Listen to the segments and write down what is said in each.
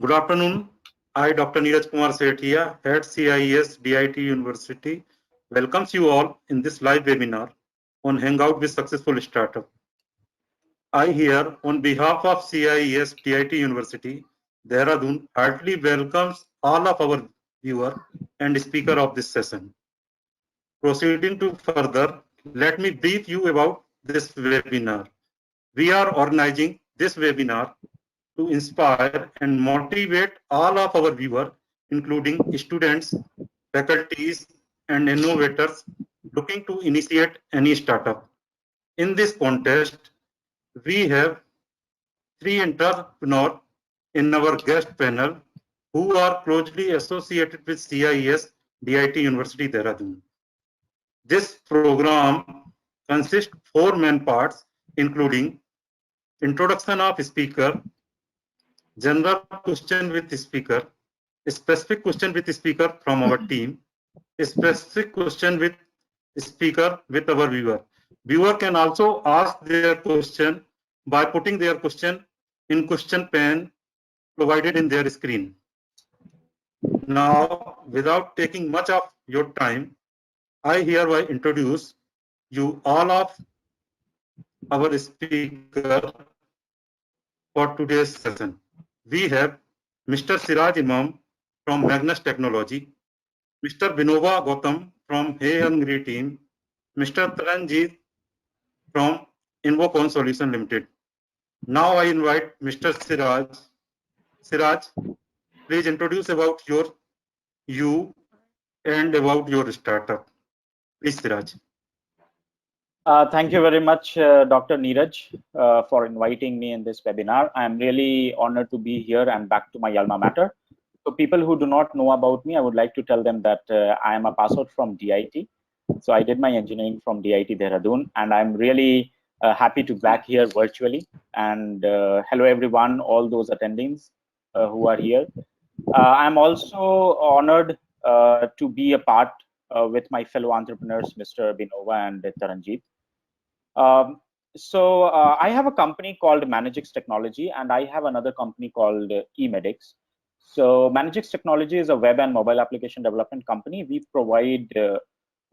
Good afternoon. I, Dr. Neeraj Kumar Sethia, Head CIES DIT University, welcomes you all in this live webinar on Hangout with Successful Startup. I here, on behalf of CIES DIT University, Dehradun, heartily welcomes all of our viewers and speaker of this session. Proceeding to further, let me brief you about this webinar. We are organizing this webinar to inspire and motivate all of our viewers, including students, faculties, and innovators looking to initiate any startup. In this contest, we have three entrepreneurs in our guest panel who are closely associated with CIES DIT University Dehradun. This program consists of four main parts, including introduction of speaker, general question with speaker, a specific question with speaker from our team, a specific question with speaker with our viewer. Viewer can also ask their question by putting their question in question pane provided in their screen. Now, without taking much of your time, I hereby introduce you all of our speaker for today's session. We have Mr. Siraj Imam from Magnus Technology, Mr. Vinova Gautam from Hey Hungry team, Mr. Taranjeet from Invocon Solution Limited. Now I invite Mr. Siraj. Siraj, please introduce about you and about your startup. Please, Siraj. Thank you very much, Dr. Neeraj, for inviting me in this webinar. I'm really honored to be here and back to my alma mater. So people who do not know about me, I would like to tell them that I am a pass out from DIT. So I did my engineering from DIT Dehradun, and I'm really happy to be back here virtually. And hello, everyone, all those attendings who are here. I'm also honored to be a part with my fellow entrepreneurs, Mr. Vinova and Taranjeet. I have a company called Managix Technology, and I have another company called eMedix. So Managix Technology is a web and mobile application development company. We provide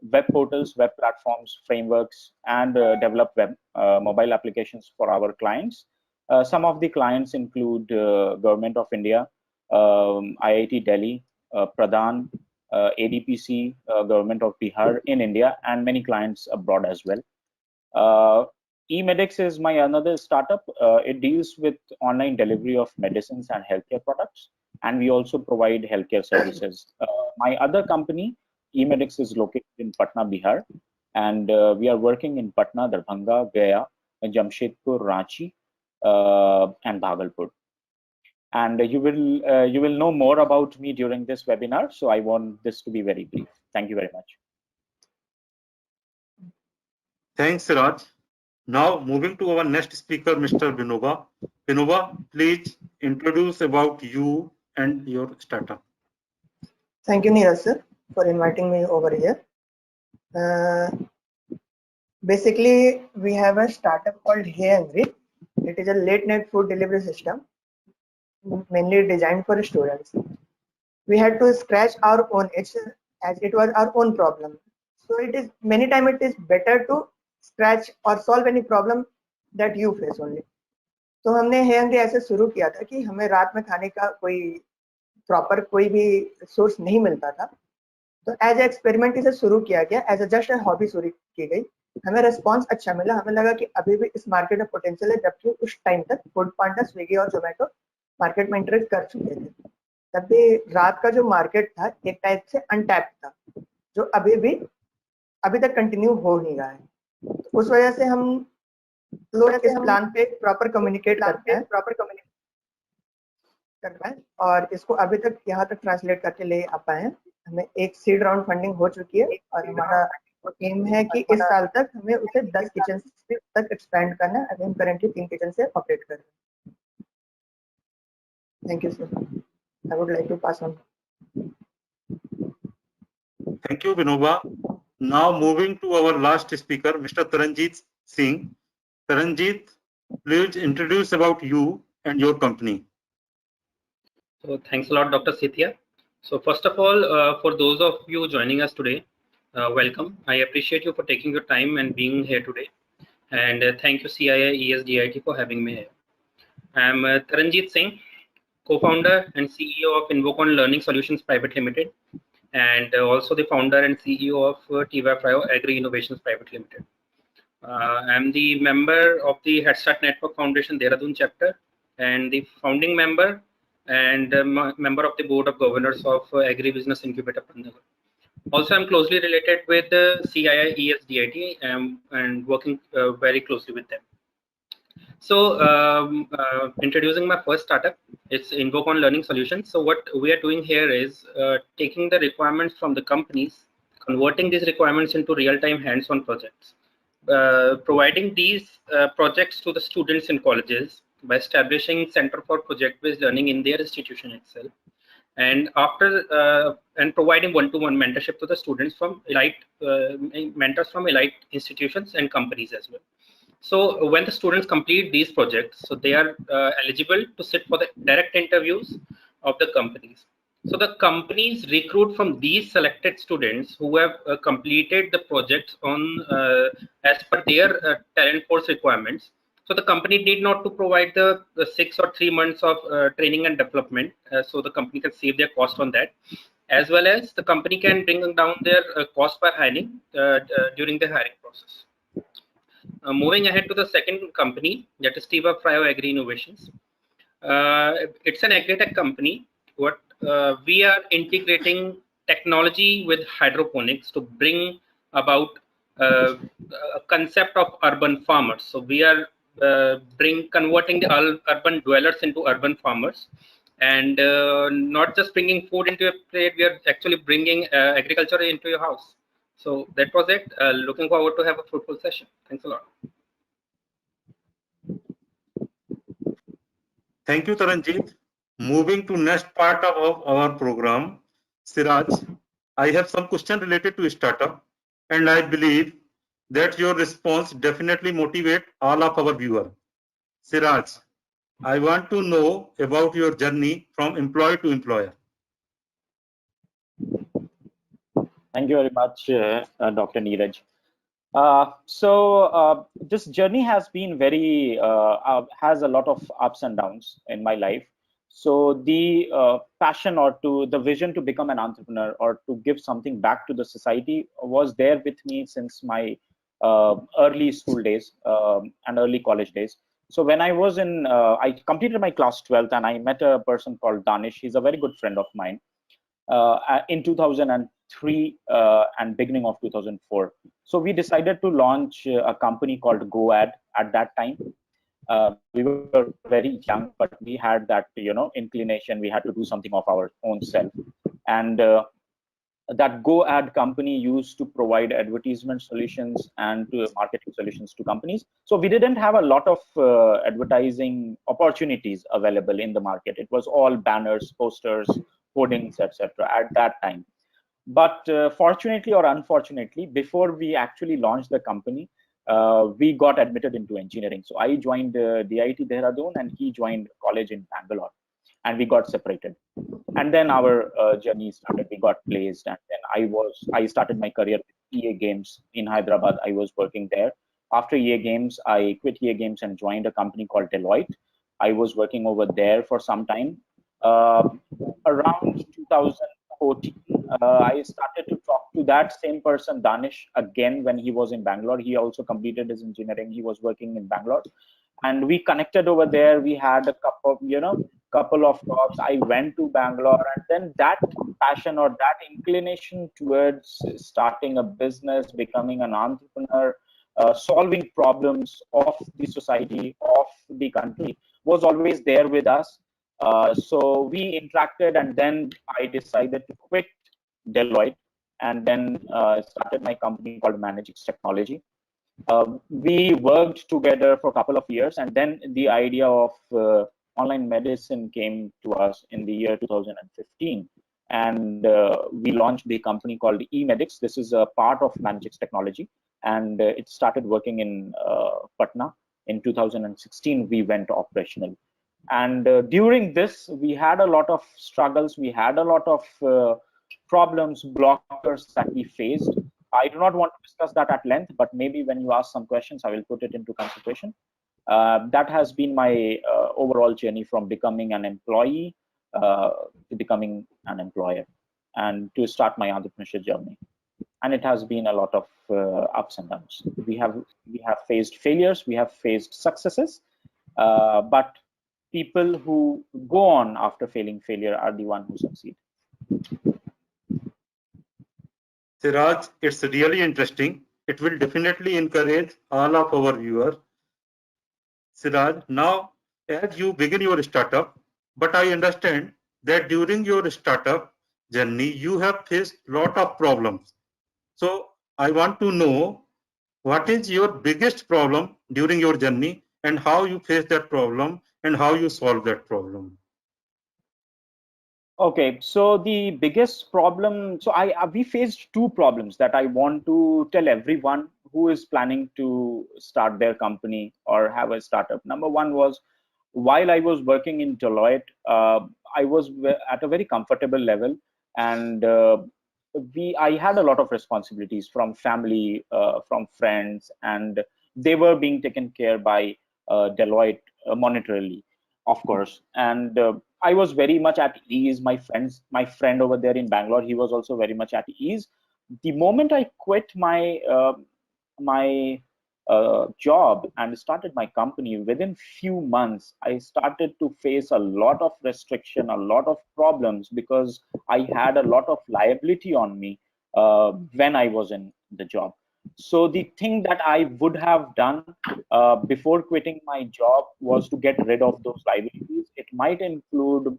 web portals, web platforms, frameworks, and develop web mobile applications for our clients. Some of the clients include Government of India, IIT Delhi, Pradhan, ADPC, Government of Bihar in India, and many clients abroad as well. eMedix is my another startup. It deals with online delivery of medicines and healthcare products, and we also provide healthcare services. My other company, eMedix, is located in Patna, Bihar, and we are working in Patna, Darbhanga, Gaya, Jamshedpur, Ranchi, and Bhagalpur. And you will know more about me during this webinar, so I want this to be very brief. Thank you very much. Thanks, Siraj. Now, moving to our next speaker, Mr. Vinova. Vinova, please introduce about you and your startup. Thank you, Neeraj sir, for inviting me over here. Basically, we have a startup called Hey Hungry. It is a late night food delivery system, mainly designed for students. We had to scratch our own itch as it was our own problem. So it is many times it is better to scratch or solve any problem that you face only. तो हमने हे hungry ऐसे शुरू किया था कि हमें रात में खाने का कोई प्रॉपर कोई भी सोर्स नहीं मिलता था, तो एज ए एक्सपेरिमेंट इसे शुरू किया गया, एज ए जस्ट हॉबी शुरू की गई. हमें रिस्पांस अच्छा मिला, हमें लगा कि अभी भी इस मार्केट में पोटेंशियल है, जबकि उस टाइम तक फूड पांडा, स्विगी और जोमेटो मार्केट में इंटरेस्ट कर चुके थे. तब भी रात का जो मार्केट था एक टाइप से अनटैप्ड था, जो अभी तक कंटिन्यू हो नहीं रहा है. तो उस वजह से हम लोग इस प्लान पे प्रॉपर कम्युनिकेट करते हैं, और इसको अभी तक यहाँ तक ट्रांसलेट करके ले आ पाए हैं. हमें एक सीड राउंड फंडिंग हो चुकी है और हमारा एम है कि इस साल तक हमें उसे 10 किचन तक एक्सपेंड करना है. अभी हम करेंटली 3 किचन से ऑपरेट कर रहे हैं. Thank you sir. I would like to pass on. Thank you, Vinova. Now moving to our last speaker, Mr. Taranjeet Singh. Taranjeet, please introduce about you and your company. So thanks a lot, Dr. Sithia. So first of all, for those of you joining us today, welcome. I appreciate you for taking your time and being here today. And thank you CII ESDIT for having me here. I'm Taranjeet Singh, co-founder and CEO of Invocon Learning Solutions Private Limited, and also the founder and CEO of TVAP Cryo Agri Innovations Private Limited. I'm the member of the Head Start Network Foundation Dehradun chapter and the founding member and member of the Board of Governors of Agribusiness Incubator Pantnagar. Also, I'm closely related with the CII ESDIT and working very closely with them. So, introducing my first startup, it's Invocon Learning Solutions. So, what we are doing here is taking the requirements from the companies, converting these requirements into real-time hands-on projects, providing these projects to the students in colleges by establishing Center for Project-Based Learning in their institution itself, and after and providing one-to-one mentorship to the students from elite mentors from elite institutions and companies as well. So when the students complete these projects, so they are eligible to sit for the direct interviews of the companies. So the companies recruit from these selected students who have completed the projects on as per their talent force requirements. So the company need not to provide the 6 or 3 months of training and development. So the company can save their cost on that, as well as the company can bring down their cost by hiring during the hiring process. Moving ahead to the second company, that is TVAP Cryo Agri Innovations. It's an agri-tech company. What we are integrating technology with hydroponics to bring about a concept of urban farmers. So we are converting the urban dwellers into urban farmers, and not just bringing food into your plate. We are actually bringing agriculture into your house. So that was it. Looking forward to have a fruitful session. Thanks a lot. Thank you, Taranjeet. Moving to next part of our program, Siraj, I have some question related to startup, and I believe that your response definitely motivate all of our viewer. Siraj, I want to know about your journey from employee to employer. Thank you very much, Dr. Neeraj. This journey has been has a lot of ups and downs in my life. So the passion or the vision to become an entrepreneur or to give something back to the society was there with me since my early school days and early college days. So when I was I completed my class 12th and I met a person called Danish. He's a very good friend of mine. In 2003 and beginning of 2004. So we decided to launch a company called GoAd at that time. We were very young, but we had that, inclination. We had to do something of our own self. And that GoAd company used to provide advertisement solutions and marketing solutions to companies. So we didn't have a lot of advertising opportunities available in the market. It was all banners, posters, hoardings, etc. at that time. But fortunately or unfortunately, before we actually launched the company, we got admitted into engineering. So I joined DIT Dehradun and he joined college in Bangalore, and we got separated. And then our journey started. We got placed, and then I started my career with EA Games in Hyderabad. I was working there. After EA Games, I quit EA Games and joined a company called Deloitte. I was working over there for some time. Around 2014, I started to talk to that same person, Danish, again when he was in Bangalore. He also completed his engineering. He was working in Bangalore, and we connected over there. We had a couple of talks. I went to Bangalore, and then that passion or that inclination towards starting a business, becoming an entrepreneur, solving problems of the society, of the country, was always there with us. So we interacted, and then I decided to quit Deloitte and then started my company called Managix Technology. We worked together for a couple of years, and then the idea of online medicine came to us in the year 2015. And we launched the company called eMedix. This is a part of Managix Technology, and it started working in Patna. In 2016, we went operational. And during this, we had a lot of struggles. We had a lot of problems, blockers that we faced. I do not want to discuss that at length, but maybe when you ask some questions, I will put it into consideration. That has been my overall journey from becoming an employee to becoming an employer, and to start my entrepreneurship journey. And it has been a lot of ups and downs. We have faced failures, we have faced successes, but people who go on after failure are the one who succeed. Siraj, it's really interesting. It will definitely encourage all of our viewers. Siraj, now as you begin your startup, but I understand that during your startup journey, you have faced lot of problems. So I want to know what is your biggest problem during your journey and how you face that problem and how you solve that problem. Okay, so the biggest problem, so we faced two problems that I want to tell everyone who is planning to start their company or have a startup. Number one was, while I was working in Deloitte, I was at a very comfortable level, and I had a lot of responsibilities from family, from friends, and they were being taken care by Deloitte monetarily, of course. And I was very much at ease. My friend over there in Bangalore, he was also very much at ease. The moment I quit my job and started my company, within few months, I started to face a lot of restriction, a lot of problems, because I had a lot of liability on me when I was in the job. So the thing that I would have done before quitting my job was to get rid of those liabilities. It might include,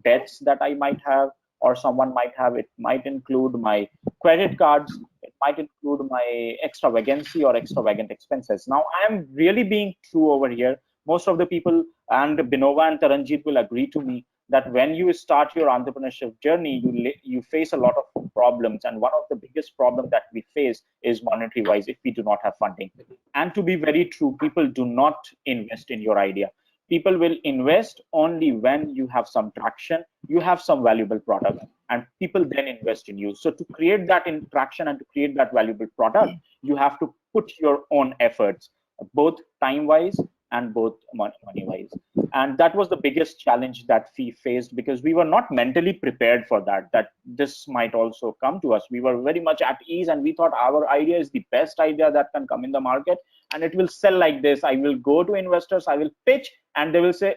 debts that I might have or someone might have. It might include my credit cards. It might include my extravagancy or extravagant expenses. Now, I am really being true over here. Most of the people, and Binova and Taranjeet will agree to me, that when you start your entrepreneurship journey, you face a lot of problems, and one of the biggest problems that we face is monetary wise, if we do not have funding. And to be very true, people do not invest in your idea. People will invest only when you have some traction, you have some valuable product, and people then invest in you. So to create that traction and to create that valuable product, you have to put your own efforts, both time wise and both money wise. And that was the biggest challenge that we faced, because we were not mentally prepared for that this might also come to us. We were very much at ease, and we thought our idea is the best idea that can come in the market, and it will sell like this. I will go to investors, I will pitch, and they will say,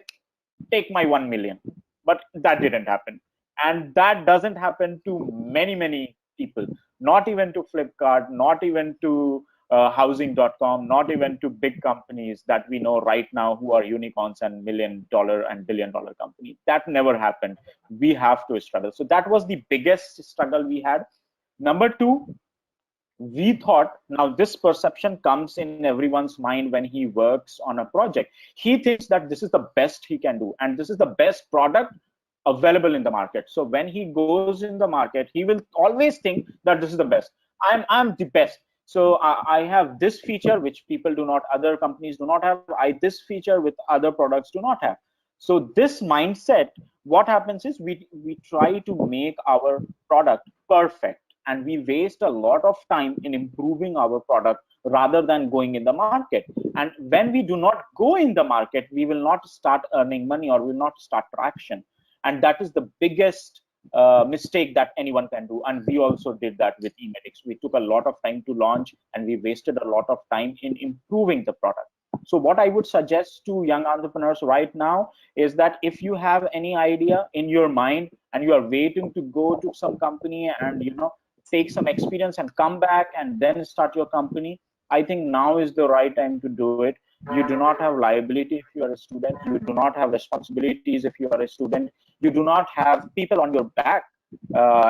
take my 1 million. But that didn't happen. And that doesn't happen to many people, not even to Flipkart, not even to housing.com, not even to big companies that we know right now who are unicorns and $1 million and $1 billion companies. That never happened. We have to struggle. So that was the biggest struggle we had. Number two, we thought, now this perception comes in everyone's mind when he works on a project. He thinks that this is the best he can do, and this is the best product available in the market. So when he goes in the market, he will always think that this is the best. I'm the best. So I have this feature which people do not, other companies do not have. This feature with other products do not have. So this mindset, what happens is we try to make our product perfect, and we waste a lot of time in improving our product rather than going in the market. And when we do not go in the market, we will not start earning money or will not start traction. And that is the biggest mistake that anyone can do. And we also did that with eMedix. We took a lot of time to launch, and we wasted a lot of time in improving the product. So what I would suggest to young entrepreneurs right now is that if you have any idea in your mind and you are waiting to go to some company and take some experience and come back and then start your company, I think now is the right time to do it. You do not have liability if you are a student. You do not have responsibilities if you are a student. You do not have people on your back,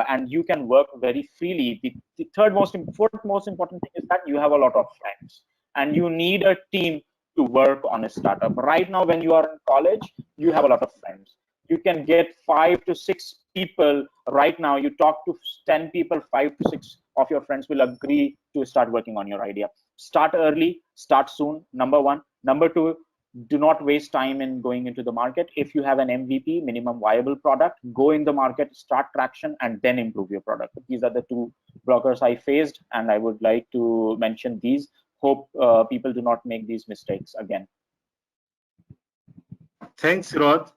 and you can work very freely. The fourth most important thing is that you have a lot of friends, and you need a team to work on a startup. Right now, when you are in college, you have a lot of friends. You can get 5 to 6 people right now. You talk to 10 people, 5 to 6 of your friends will agree to start working on your idea. Start early, start soon, number one. Number two, do not waste time in going into the market. If you have an MVP, minimum viable product, go in the market, start traction, and then improve your product. These are the two blockers I faced, and I would like to mention these. Hope people do not make these mistakes again. Thanks, Siraj.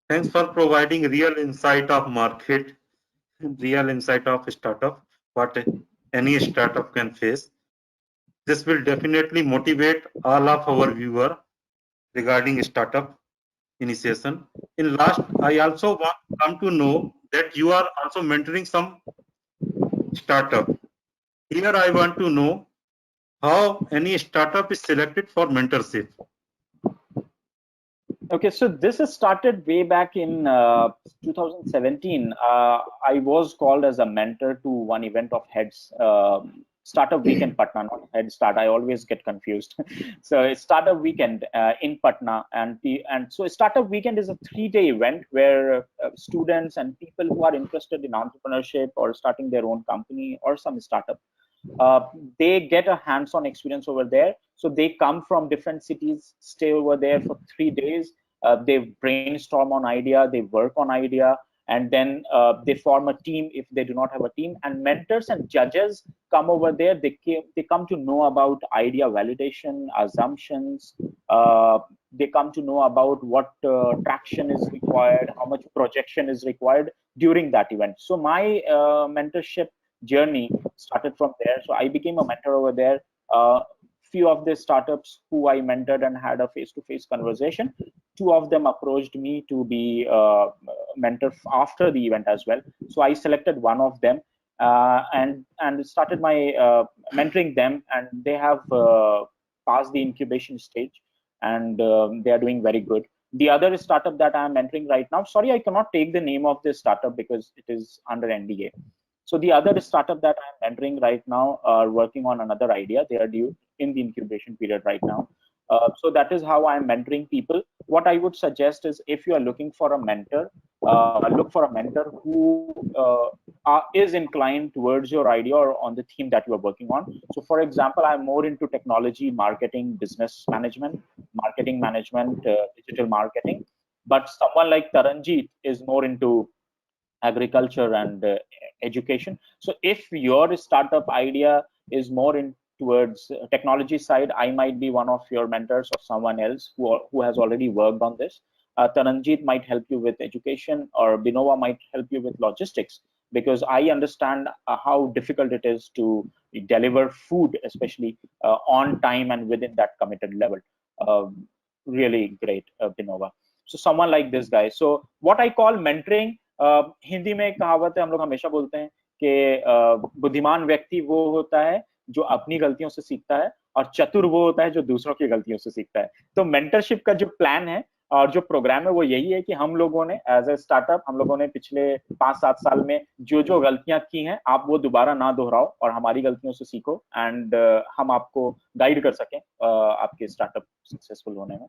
Thanks for providing real insight of market, real insight of startup, what any startup can face. This will definitely motivate all of our viewer regarding startup initiation. In last, I also want come to know that you are also mentoring some startup. Here I want to know how any startup is selected for mentorship. Okay, so this has started way back in 2017. I was called as a mentor to one event of Heads Startup Weekend Patna, not Head Start. I always get confused. So it's Startup Weekend in Patna, and so Startup Weekend is a 3-day event where students and people who are interested in entrepreneurship or starting their own company or some startup, they get a hands-on experience over there. So they come from different cities, stay over there for 3 days. They brainstorm on idea, they work on idea, and then they form a team if they do not have a team. And mentors and judges come over there. They come to know about idea validation, assumptions. They come to know about what traction is required, how much projection is required during that event. So my mentorship journey started from there. So I became a mentor over there. Few of the startups who I mentored and had a face-to-face conversation, 2 of them approached me to be mentor after the event as well. So I selected one of them and started my mentoring them, and they have passed the incubation stage, and they are doing very good. The other startup that I'm mentoring right now, sorry, I cannot take the name of this startup because it is under NDA. So the other startup that I'm mentoring right now are working on another idea. They are due in the incubation period right now. So that is how I'm mentoring people. What I would suggest is, if you are looking for a mentor, look for a mentor who is inclined towards your idea or on the theme that you are working on. So for example, I'm more into technology, marketing, business management, digital marketing. But someone like Taranjeet is more into agriculture and education. So if your startup idea is more in towards technology side, I might be one of your mentors or someone else who has already worked on this. Taranjeet might help you with education, or Binova might help you with logistics, because I understand how difficult it is to deliver food, especially on time and within that committed level. Really great, Binova. So someone like this guy. So what I call mentoring, Hindi में एक कहावत है, हम लोग हमेशा बोलते हैं कि बुद्धिमान व्यक्ति वो होता है जो अपनी गलतियों से सीखता है, और चतुर वो होता है जो दूसरों की गलतियों से सीखता है. तो मेंटरशिप का जो प्लान है और जो प्रोग्राम है वो यही है कि हम लोगों ने एज ए स्टार्टअप, हम लोगों ने पिछले 5-7 साल में जो गलतियां की हैं, आप वो दोबारा ना दोहराओ और हमारी गलतियों से सीखो, एंड हम आपको गाइड कर सकें आपके स्टार्टअप सक्सेसफुल होने में.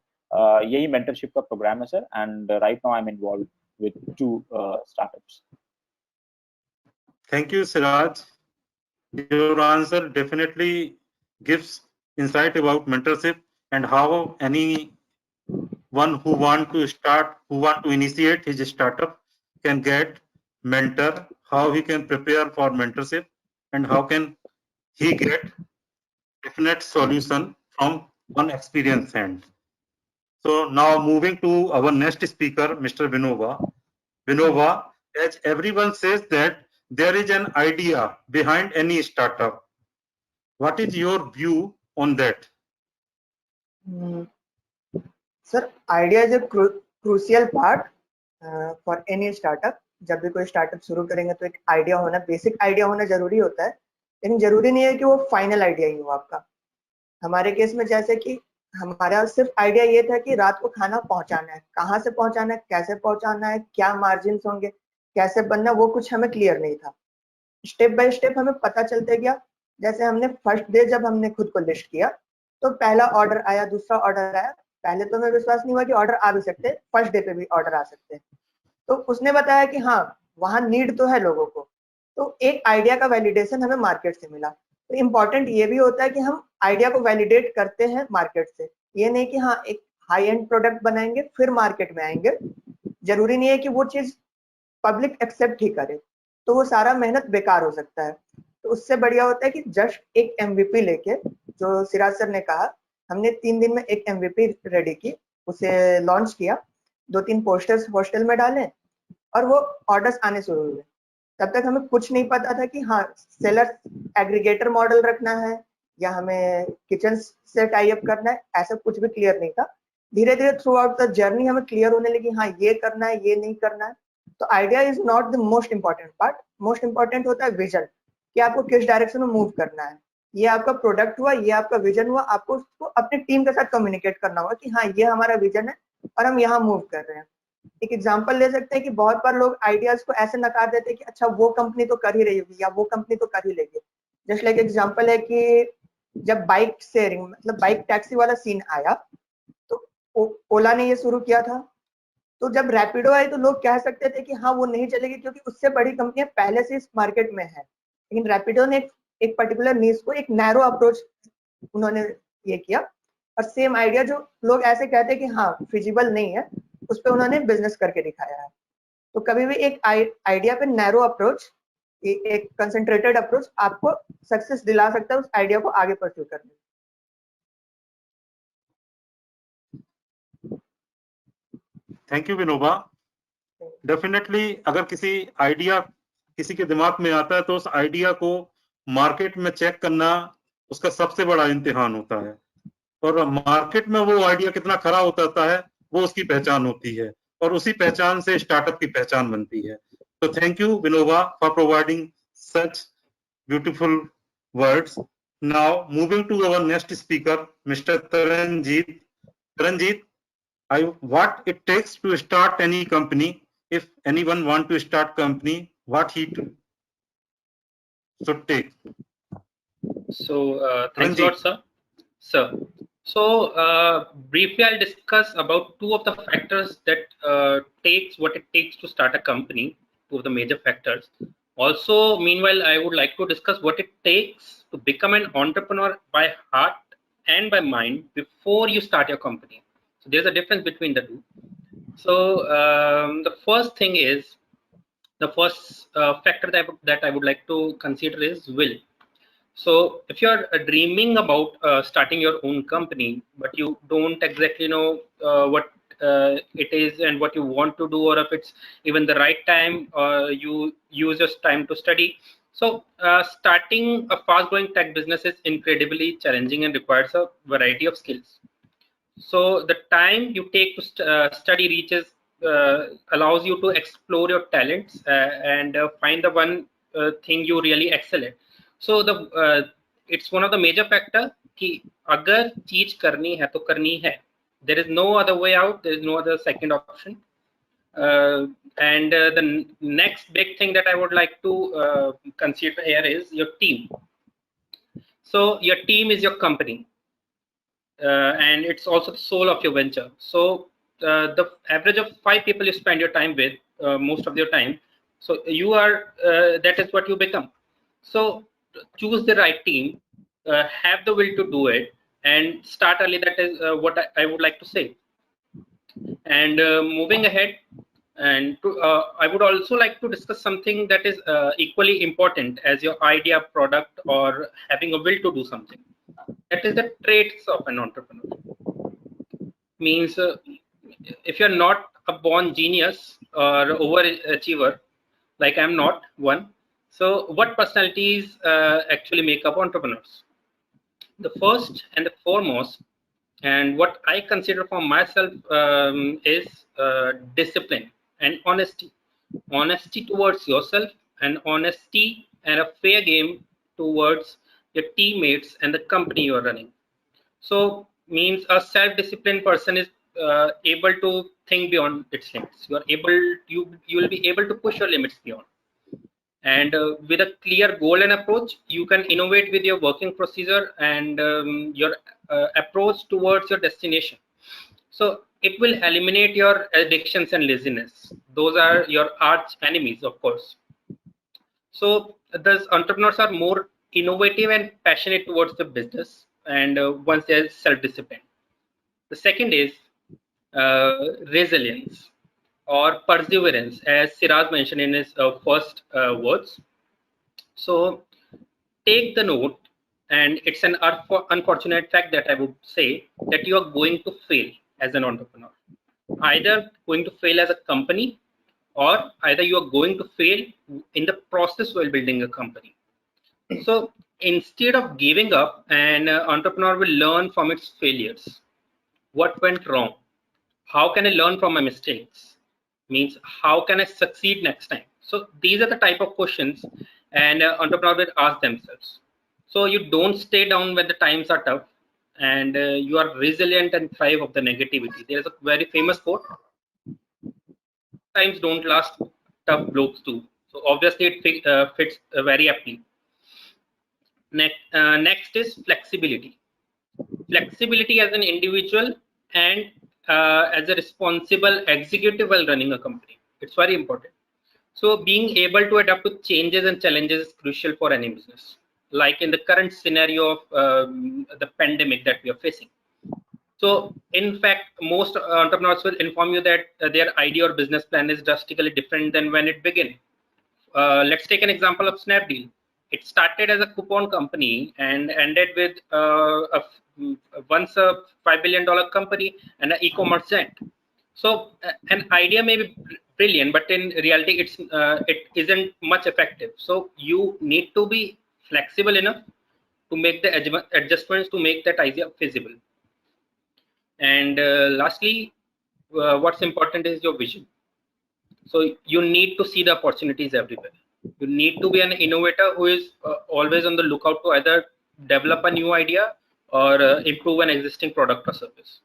यही मेंटरशिप का प्रोग्राम है sir, and right now I am involve with 2 startups. Thank you, Siraj. Your answer definitely gives insight about mentorship and how anyone who want to initiate his startup can get mentor, how he can prepare for mentorship, and how can he get definite solution from one experienced hand. So now moving to our next speaker, Mr. Binova. Binova, as everyone says that there is an idea behind any startup. What is your view on that? Sir, idea is a crucial part for any startup. जब भी कोई startup शुरू करेंगे तो एक idea होना, basic idea होना जरूरी होता है, लेकिन जरूरी नहीं है कि वो फाइनल आइडिया ही हो आपका. हमारे केस में जैसे कि हमारा सिर्फ आइडिया ये था कि रात को खाना पहुंचाना है, कहाँ से पहुंचाना है, कैसे पहुंचाना है, क्या मार्जिन होंगे, कैसे बनना, वो कुछ हमें क्लियर नहीं था. स्टेप बाय स्टेप हमें पता चलते गया. जैसे हमने फर्स्ट डे जब हमने खुद को लिस्ट किया तो पहला ऑर्डर आया, दूसरा ऑर्डर आया. पहले तो हमें विश्वास नहीं हुआ कि ऑर्डर आ भी सकते, फर्स्ट डे पे भी ऑर्डर आ सकते हैं. तो उसने बताया कि हाँ वहाँ नीड तो है लोगों को. तो एक आइडिया का वैलिडेशन हमें मार्केट से मिला. तो इम्पोर्टेंट ये भी होता है कि हम आइडिया को वैलिडेट करते हैं मार्केट से. ये नहीं कि हाँ एक हाई एंड प्रोडक्ट बनाएंगे, फिर मार्केट में आएंगे। जरूरी नहीं है कि वो चीज पब्लिक एक्सेप्ट ही करे, तो वो सारा मेहनत बेकार हो सकता है। तो उससे बढ़िया होता है कि जस्ट एक MVP लेके, जो सिराज सर ने कहा, हमने 3 दिन में एक MVP रेडी की, उसे लॉन्च किया, 2-3 पोस्टर्स हॉस्टल में डाले और वो ऑर्डर्स आने शुरू हुए। तब तक हमें कुछ नहीं पता था कि हाँ सेलर एग्रीगेटर मॉडल रखना है या हमें किचन से टाई अप करना है, ऐसा कुछ भी क्लियर नहीं था। धीरे धीरे थ्रू आउट द जर्नी हमें क्लियर होने लगी, हाँ ये करना है, ये नहीं करना है। तो idea is not the most important part, most important होता है विजन, कि आपको किस डायरेक्शन में मूव करना है। ये आपका प्रोडक्ट हुआ, ये आपका विजन हुआ, आपको उसको अपनी टीम के साथ कम्युनिकेट करना होगा कि हाँ ये हमारा विजन है और हम यहाँ मूव कर रहे हैं। एक एग्जांपल ले सकते हैं कि बहुत बार लोग आइडियाज को ऐसे नकार देते हैं कि अच्छा वो कंपनी तो कर ही रही होगी या वो कंपनी तो कर ही लेगी। जस्ट लाइक एग्जांपल है कि जब बाइक शेयरिंग मतलब बाइक टैक्सी वाला सीन आया तो ओला ने ये शुरू किया था। तो जब रैपिडो आई तो लोग कह सकते थे कि हाँ वो नहीं चलेगी क्योंकि उससे बड़ी कंपनियां पहले से इस मार्केट में है, लेकिन रैपिडो ने एक पर्टिकुलर नीश को एक नैरो अप्रोच उन्होंने ये किया, और सेम आइडिया जो लोग ऐसे कहते हैं कि हाँ फिजिबल नहीं है, उस पर उन्होंने बिजनेस करके दिखाया है। तो कभी भी एक आइडिया पे नैरो अप्रोच, एक कंसंट्रेटेड अप्रोच आपको सक्सेस दिला सकता है उस आइडिया को आगे परस्यू करने में। Thank you Vinoba. डेफिनेटली अगर किसी आइडिया किसी के दिमाग में आता है तो उस आइडिया को मार्केट में चेक करना उसका सबसे बड़ा इम्तिहान होता है, और मार्केट में वो आइडिया कितना खरा उतरता है वो उसकी पहचान होती है, और उसी पहचान से स्टार्टअप की पहचान बनती है। तो thank you Vinoba for providing such beautiful words. Now moving to our next speaker mister Taranjeet. Taranjeet, what it takes to start any company. If anyone want to start company, what he should take? So thanks a lot, sir. So briefly, I'll discuss about two of the factors that takes what it takes to start a company. Two of the major factors. Also, meanwhile, I would like to discuss what it takes to become an entrepreneur by heart and by mind before you start your company. So there's a difference between the two. So the first thing is, the first factor that I would like to consider is will. So if you're dreaming about starting your own company, but you don't exactly know what it is and what you want to do, or if it's even the right time, you use your time to study. So starting a fast-growing tech business is incredibly challenging and requires a variety of skills. So the time you take to study reaches allows you to explore your talents and find the one thing you really excel at. So the it's one of the major factor कि अगर चीज करनी है तो करनी है. There is no other way out. There is no other second option. And the next big thing that I would like to consider here is your team. So your team is your company. And it's also the soul of your venture. So the average of 5 people you spend your time with most of your time, so you are that is what you become. So choose the right team, have the will to do it, and start early. That is what I would like to say. And moving ahead, and I would also like to discuss something that is equally important as your idea, product, or having a will to do something. That is the traits of an entrepreneur. Means if you're not a born genius or overachiever, like I'm not one, so what personalities actually make up entrepreneurs? The first and the foremost, and what I consider for myself, is discipline and honesty. Honesty towards yourself, and honesty and a fair game towards your teammates and the company you are running. So means a self-disciplined person is able to think beyond its limits. You will be able to push your limits beyond. And with a clear goal and approach, you can innovate with your working procedure and your approach towards your destination. So it will eliminate your addictions and laziness. Those are your arch enemies, of course. So the entrepreneurs are more innovative and passionate towards the business, and once there's self-discipline. The second is resilience or perseverance, as Siraj mentioned in his first words. So take the note, and it's an unfortunate fact that I would say that you are going to fail as an entrepreneur. Either going to fail as a company, or either you are going to fail in the process while building a company. So instead of giving up, an entrepreneur will learn from its failures. What went wrong? How can I learn from my mistakes? Means how can I succeed next time? So these are the type of questions and entrepreneur will ask themselves. So you don't stay down when the times are tough, and you are resilient and thrive of the negativity. There is a very famous quote: times don't last, tough blokes too. So obviously it fits very aptly. Next is flexibility. Flexibility as an individual and as a responsible executive while running a company. It's very important. So being able to adapt to changes and challenges is crucial for any business. Like in the current scenario of the pandemic that we are facing. So in fact, most entrepreneurs will inform you that their idea or business plan is drastically different than when it began. Let's take an example of Snapdeal. It started as a coupon company and ended with once a $5 billion company and an e-commerce giant. So an idea may be brilliant, but in reality, it isn't much effective. So you need to be flexible enough to make the adjustments to make that idea feasible. And lastly, what's important is your vision. So you need to see the opportunities everywhere. You need to be an innovator who is always on the lookout to either develop a new idea or improve an existing product or service.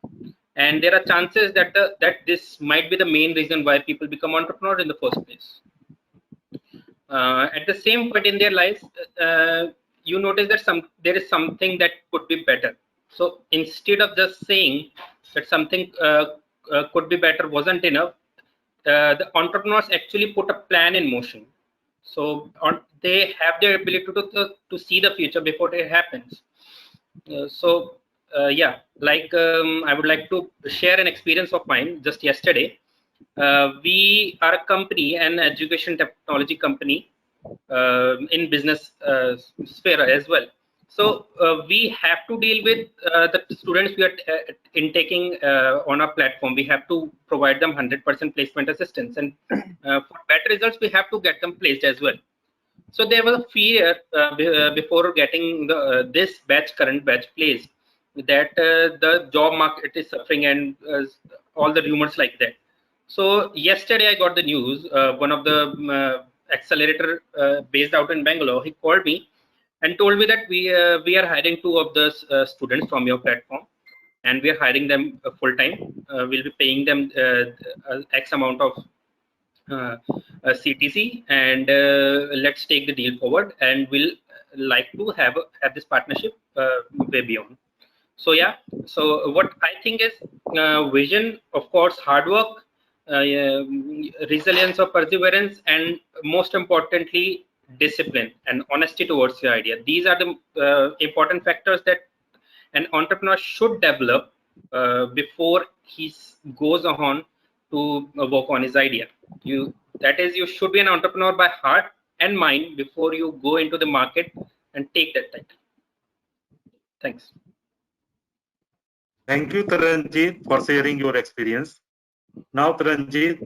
And there are chances that this might be the main reason why people become entrepreneurs in the first place. At the same point in their lives, you notice that there is something that could be better. So instead of just saying that something could be better wasn't enough, the entrepreneurs actually put a plan in motion. So they have the ability to see the future before it happens. Yeah, like I would like to share an experience of mine just yesterday. We are a company, an education technology company in business sphere as well. So we have to deal with the students we are intaking on our platform. We have to provide them 100% placement assistance, and for better results, we have to get them placed as well. So there was a fear before getting this current batch placed, that the job market is suffering and all the rumors like that. So yesterday I got the news. One of the accelerator based out in Bangalore, he called me and told me that we are hiring 2 of the students from your platform, and we are hiring them full time. We'll be paying them X amount of CTC, and let's take the deal forward, and we'll like to have this partnership way beyond. So yeah, so what I think is vision, of course, hard work, resilience or perseverance, and most importantly, discipline and honesty towards your idea. These are the important factors that an entrepreneur should develop before he goes on to work on his idea. That is, you should be an entrepreneur by heart and mind before you go into the market and take that title. Thanks. Thank you, Taranjeet, for sharing your experience. Now, Taranjeet,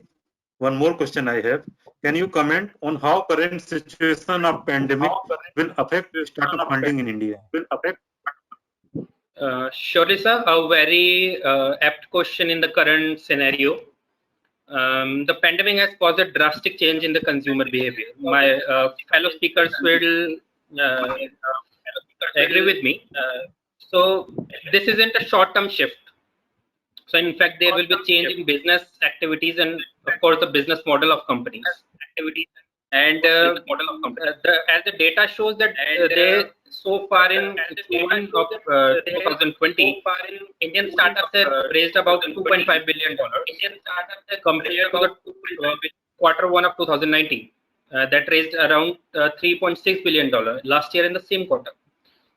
one more question I have. Can you comment on how current situation of pandemic will affect startup funding in India? Surely, sir, a very apt question in the current scenario. The pandemic has caused a drastic change in the consumer behavior. My fellow speakers will agree with me. So this isn't a short-term shift. So in fact, there will be change in business activities and, of course, the business model of companies. And as the data shows that so far in Q1 of 2020, Indian startups have raised about $2.5 billion compared to the Q1 of 2019. That raised around $3.6 billion last year in the same quarter.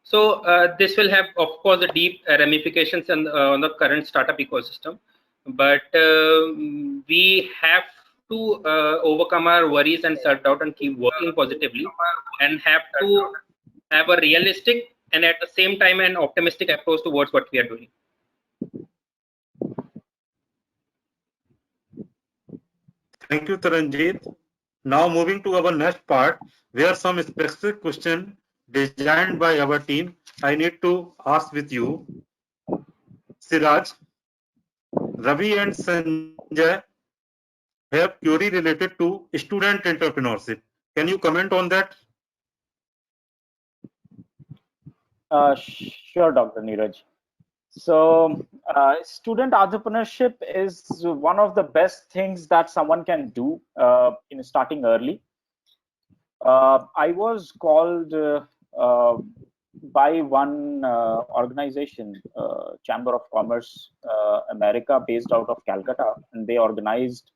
So this will have, of course, the deep ramifications on the current startup ecosystem. but we have to overcome our worries and self-doubt and keep working positively, and have to have a realistic and at the same time an optimistic approach towards what we are doing. Thank you, Taranjeet. Now moving to our next part, where some specific question designed by our team I need to ask with you. Siraj, Ravi and Sanjay have query related to student entrepreneurship. Can you comment on that? Sure, Dr. Neeraj. So, student entrepreneurship is one of the best things that someone can do in starting early. I was called by one organization, Chamber of Commerce America, based out of Calcutta, and they organized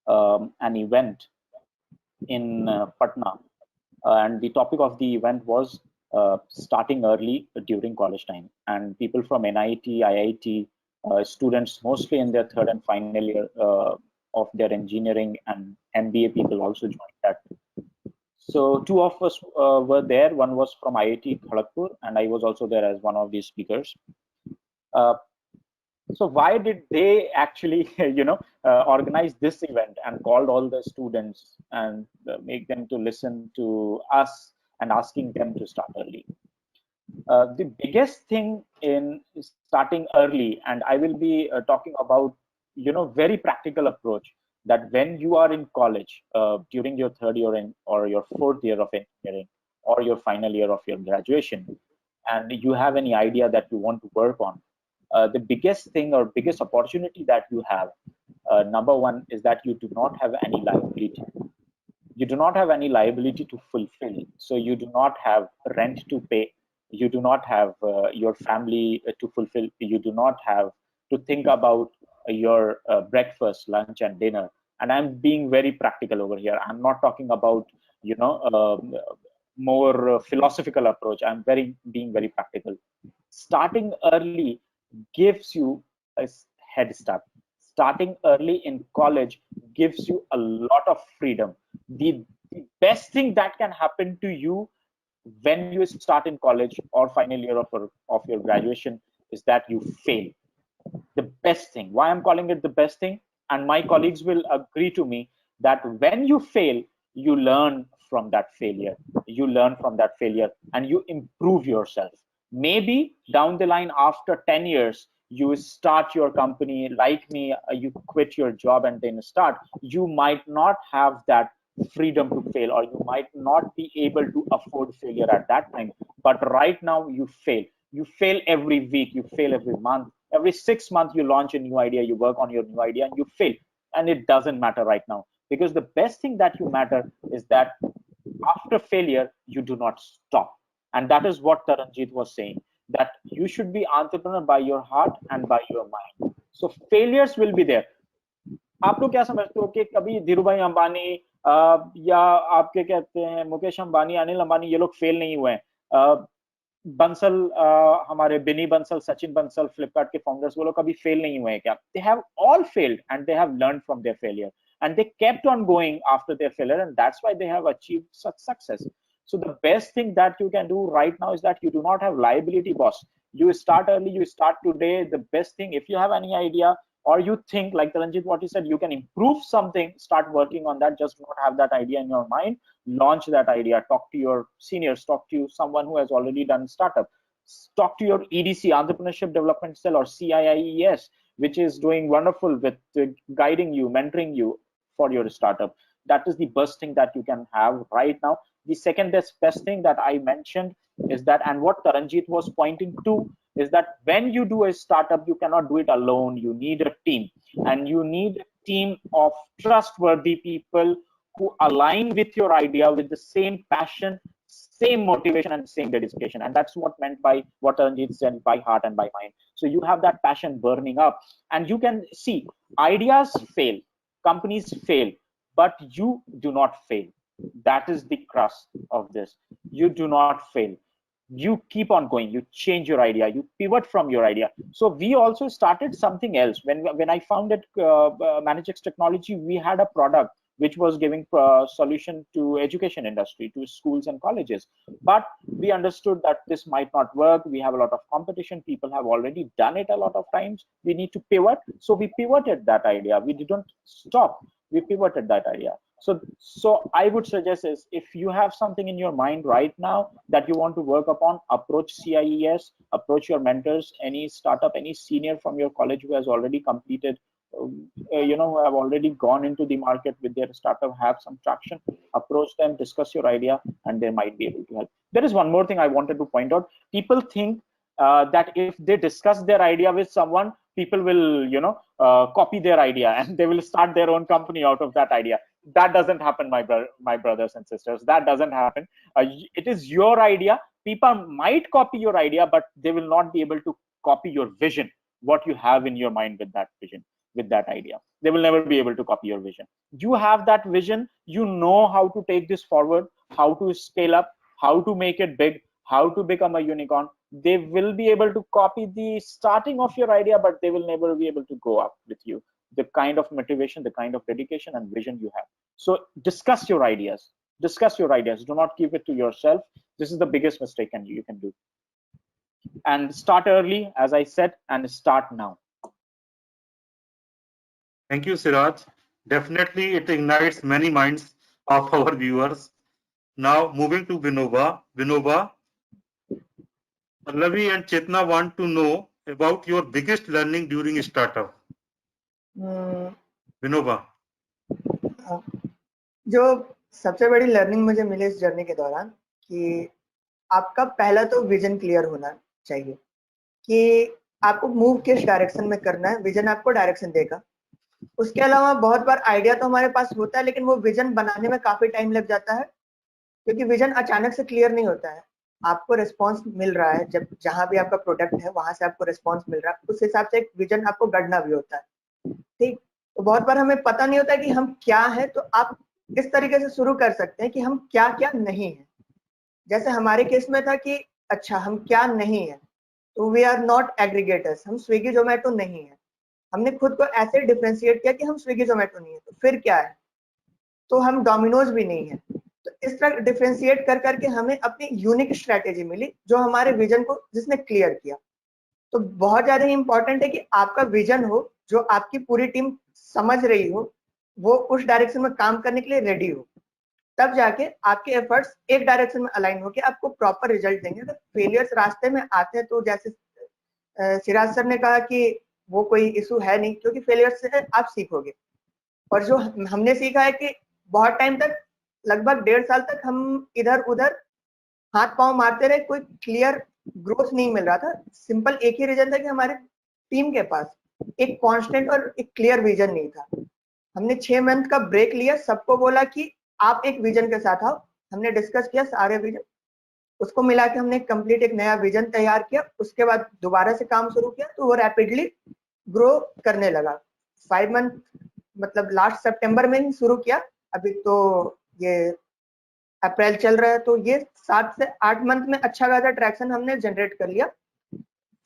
an event in Patna. And the topic of the event was starting early during college time. And people from NIT, IIT, students mostly in their third and final year of their engineering, and MBA people also joined that. So two of us were there. One was from IIT Kharagpur, and I was also there as one of these speakers. So why did they actually, organize this event and called all the students and make them to listen to us and asking them to start early? The biggest thing in starting early, and I will be talking about, very practical approach, that when you are in college during your third year or your fourth year of engineering or your final year of your graduation, and you have any idea that you want to work on, the biggest thing or biggest opportunity that you have, number one, is that you do not have any liability. You do not have any liability to fulfill. So you do not have rent to pay. You do not have your family to fulfill. You do not have to think about your breakfast, lunch, and dinner. And I'm being very practical over here. I'm not talking about, more philosophical approach. I'm being very practical. Starting early gives you a head start. Starting early in college gives you a lot of freedom. The best thing that can happen to you when you start in college or final year of your graduation is that you fail. The best thing, why I'm calling it the best thing, and my colleagues will agree to me, that when you fail, you learn from that failure. You learn from that failure and you improve yourself. Maybe down the line, after 10 years, you start your company like me, you quit your job and then start. You might not have that freedom to fail, or you might not be able to afford failure at that time. But right now, you fail. You fail every week, you fail every month, every 6 months you launch a new idea, you work on your new idea and you fail. And it doesn't matter right now, because the best thing that you matter is that after failure, you do not stop. And that is what Taranjeet was saying, that you should be entrepreneur by your heart and by your mind. So failures will be there. आप लोग क्या समझते हो कि कभी धीरूभाई अंबानी या आपके कहते हैं मुकेश अंबानी, अनिल अंबानी, ये लोग फेल नहीं हुए हैं? बंसल, हमारे बिनी बंसल, सचिन बंसल, फ्लिपकार्ट के फाउंडर्स, वो लोग कभी फेल नहीं हुए हैं क्या? They have all failed and they have learned from their failure and they kept on going after their failure, and that's why they have achieved such success. So the best thing that you can do right now is that you do not have liability, boss. You start early, you start today. The best thing, if you have any idea or you think like Taranjeet, what he said, you can improve something, start working on that. Just do not have that idea in your mind. Launch that idea. Talk to your seniors, talk to someone who has already done startup. Talk to your EDC, Entrepreneurship Development Cell, or CIIES, which is doing wonderful with guiding you, mentoring you for your startup. That is the best thing that you can have right now. The second best thing that I mentioned is that, and what Taranjeet was pointing to, is that when you do a startup, you cannot do it alone. You need a team, and you need a team of trustworthy people who align with your idea with the same passion, same motivation, and same dedication. And that's what meant by what Taranjeet said, by heart and by mind. So you have that passion burning up, and you can see ideas fail, companies fail, but you do not fail. That is the crux of this. You do not fail. you keep on going, you change your idea, you pivot from your idea. So we also started something else. When I founded Managix Technology, we had a product which was giving solution to education industry, to schools and colleges. But we understood that this might not work. We have a lot of competition. People have already done it a lot of times. We need to pivot. So we pivoted that idea. We didn't stop. We pivoted that idea. So I would suggest is, if you have something in your mind right now that you want to work upon, approach CIES, approach your mentors, any startup, any senior from your college who has already completed, who have already gone into the market with their startup, have some traction, approach them, discuss your idea, and they might be able to help. There is one more thing I wanted to point out. People think that if they discuss their idea with someone, people will, copy their idea and they will start their own company out of that idea. That doesn't happen, my brothers and sisters. That doesn't happen. It is your idea. People might copy your idea, but they will not be able to copy your vision, what you have in your mind with that vision, with that idea. They will never be able to copy your vision. You have that vision. You know how to take this forward, how to scale up, how to make it big, how to become a unicorn. They will be able to copy the starting of your idea, but they will never be able to go up with you. The kind of motivation, the kind of dedication and vision you have. So discuss your ideas. Discuss your ideas. Do not keep it to yourself. This is the biggest mistake you can do. And start early, as I said, and start now. Thank you, Siraj. Definitely, it ignites many minds of our viewers. Now, moving to Vinoba. Vinoba, Pallavi and Chetna want to know about your biggest learning during startup. Vinoba, जो सबसे बड़ी learning मुझे मिली इस journey के दौरान कि आपका पहला तो विजन क्लियर होना चाहिए कि आपको मूव किस डायरेक्शन में करना है। विजन आपको डायरेक्शन देगा। उसके अलावा बहुत बार आइडिया तो हमारे पास होता है, लेकिन वो विजन बनाने में काफी टाइम लग जाता है, क्योंकि विजन अचानक से क्लियर नहीं होता है। आपको रिस्पॉन्स मिल रहा है, जब जहां भी आपका प्रोडक्ट है वहां से आपको रिस्पॉन्स मिल रहा है, उस हिसाब से एक विजन आपको गढ़ना भी होता है। ठीक, तो बहुत बार हमें पता नहीं होता कि हम क्या है, तो आप इस तरीके से शुरू कर सकते हैं कि हम क्या क्या नहीं है। जैसे हमारे केस में था कि अच्छा हम क्या नहीं है, तो वी आर नॉट एग्रीगेटर्स, हम स्विगी जोमेटो नहीं है। हमने खुद को ऐसे डिफरेंशिएट किया कि हम स्विगी जोमेटो नहीं है, तो फिर क्या है, तो हम डोमिनोज भी नहीं है। तो इस तरह डिफरेंशिएट कर करके हमें अपनी यूनिक स्ट्रेटेजी मिली, जो हमारे विजन को जिसने क्लियर किया। तो बहुत ज्यादा इंपॉर्टेंट है कि आपका विजन हो, जो आपकी पूरी टीम समझ रही हो, वो उस डायरेक्शन में काम करने के लिए रेडी हो, तब जाके आपके एफर्ट्स एक डायरेक्शन में अलाइन होकर आपको प्रॉपर रिजल्ट देंगे। अगर फेलियर्स रास्ते में आते हैं, तो जैसे सिराज सर ने कहा कि वो कोई इशू है नहीं, क्योंकि फेलियर्स से आप सीखोगे। और जो हमने सीखा है कि बहुत टाइम तक, लगभग 1.5 साल तक हम इधर उधर हाथ पांव मारते रहे, कोई क्लियर ग्रोथ नहीं मिल रहा था। सिंपल एक ही रीजन था कि हमारे टीम के पास एक कांस्टेंट और एक क्लियर विजन नहीं था। हमने 6 मंथ का ब्रेक लिया, सबको बोला कि आप एक विजन के साथ आओ। हमने डिस्कस किया सारे विजन, उसको मिला के हमने कंप्लीट एक नया विजन तैयार किया। उसके बाद दोबारा से काम शुरू किया, तो वो रैपिडली ग्रो करने लगा। 5 मंथ मतलब लास्ट सितंबर में ही शुरू किया, अभी तो ये अप्रैल चल रहा है, तो ये 7 से 8 मंथ में अच्छा खासा ट्रैक्शन हमने जनरेट कर लिया।